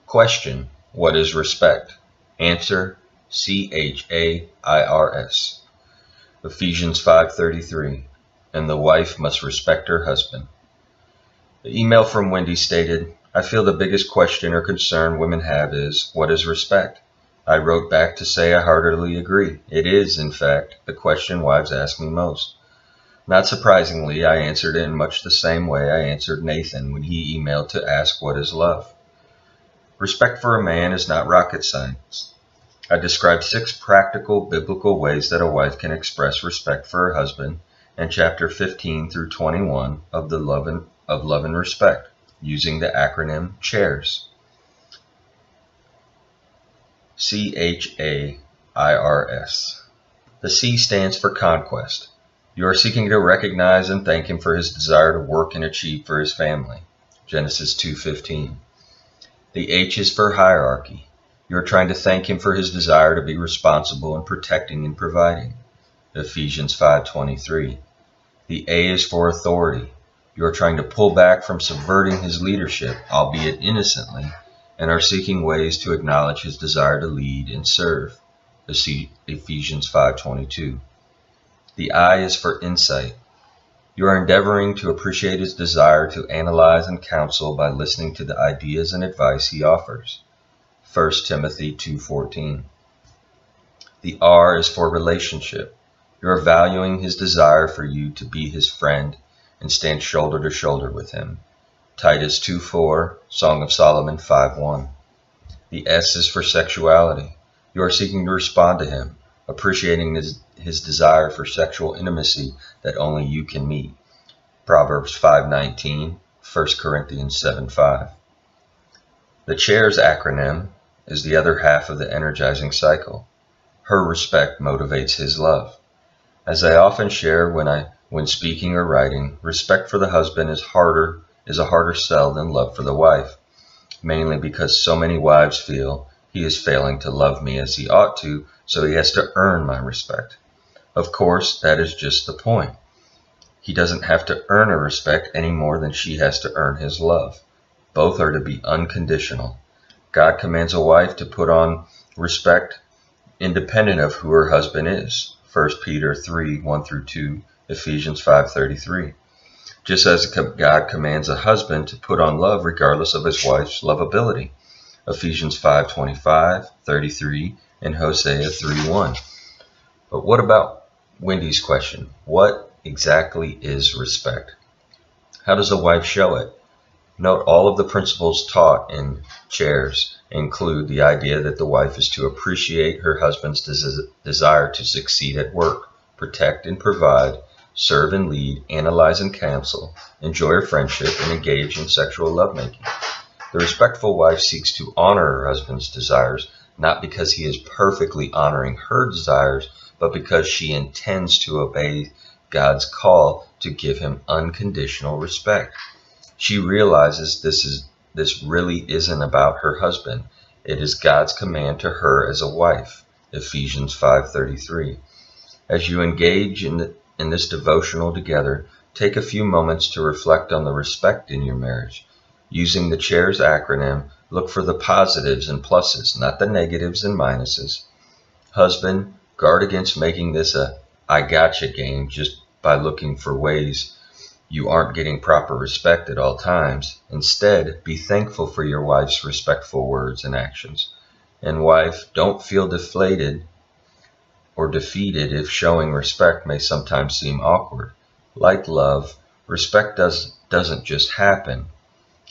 Question: what is respect? Answer: CHAIRS. Ephesians 5:33. And the wife must respect her husband. The email from Wendy stated, I feel the biggest question or concern women have is, what is respect? I wrote back to say I heartily agree. It is, in fact, the question wives ask me most. Not surprisingly, I answered it in much the same way I answered Nathan when he emailed to ask what is love. Respect for a man is not rocket science. I described 6 practical biblical ways that a wife can express respect for her husband in chapter 15 through 21 of Love and Respect, using the acronym CHAIRS. CHAIRS. The C stands for conquest. You are seeking to recognize and thank him for his desire to work and achieve for his family. Genesis 2:15. The H is for hierarchy. You are trying to thank him for his desire to be responsible in protecting and providing. Ephesians 5:23. The A is for authority. You are trying to pull back from subverting his leadership, albeit innocently, and are seeking ways to acknowledge his desire to lead and serve. Ephesians 5:22. The I is for insight. You are endeavoring to appreciate his desire to analyze and counsel by listening to the ideas and advice he offers. 1 Timothy 2:14. The R is for relationship. You are valuing his desire for you to be his friend and stand shoulder to shoulder with him. Titus 2:4, Song of Solomon 5:1. The S is for sexuality. You are seeking to respond to him, appreciating his desire for sexual intimacy that only you can meet. Proverbs 5:19, 1 Corinthians 7:5. The CHAIRS acronym is the other half of the Energizing Cycle. Her respect motivates his love. As I often share when speaking or writing, respect for the husband is a harder sell than love for the wife, mainly because so many wives feel he is failing to love me as he ought to, so he has to earn my respect. Of course, that is just the point. He doesn't have to earn her respect any more than she has to earn his love. Both are to be unconditional. God commands a wife to put on respect independent of who her husband is. 1 Peter 3:1-2, Ephesians 5:33. Just as God commands a husband to put on love regardless of his wife's lovability. Ephesians 5:25, 33, and Hosea 3:1. But what about Wendy's question? What exactly is respect? How does a wife show it? Note all of the principles taught in CHAIRS include the idea that the wife is to appreciate her husband's desire to succeed at work, protect and provide, serve and lead, analyze and counsel, enjoy her friendship, and engage in sexual lovemaking. The respectful wife seeks to honor her husband's desires, not because he is perfectly honoring her desires, but because she intends to obey God's call to give him unconditional respect. She realizes this really isn't about her husband. It is God's command to her as a wife. Ephesians 5:33. As you engage in this devotional together, take a few moments to reflect on the respect in your marriage. Using the CHAIRS acronym, look for the positives and pluses, not the negatives and minuses. Husband, guard against making this a I gotcha game just by looking for ways you aren't getting proper respect at all times. Instead, be thankful for your wife's respectful words and actions. And wife, don't feel deflated or defeated if showing respect may sometimes seem awkward. Like love, respect doesn't just happen.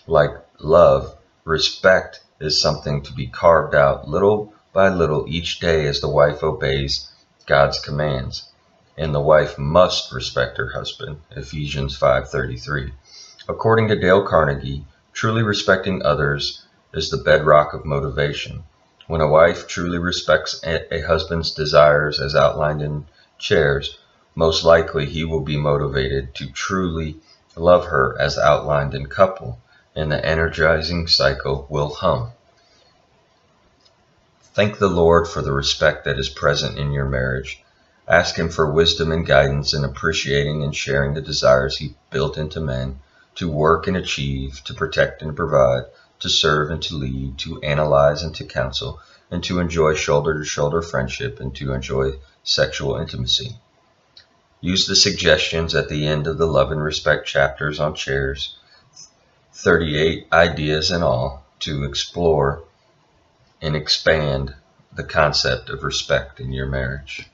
Like love, respect is something to be carved out little by little each day as the wife obeys God's commands. And the wife must respect her husband. Ephesians 5:33. According to Dale Carnegie, truly respecting others is the bedrock of motivation. When a wife truly respects a husband's desires as outlined in CHAIRS, most likely he will be motivated to truly love her as outlined in couple, and the energizing cycle will hum. Thank the Lord for the respect that is present in your marriage. Ask him for wisdom and guidance in appreciating and sharing the desires he built into men to work and achieve, to protect and provide, to serve and to lead, to analyze and to counsel, and to enjoy shoulder-to-shoulder friendship, and to enjoy sexual intimacy. Use the suggestions at the end of the Love and Respect chapters on chairs, 38 ideas in all, to explore and expand the concept of respect in your marriage.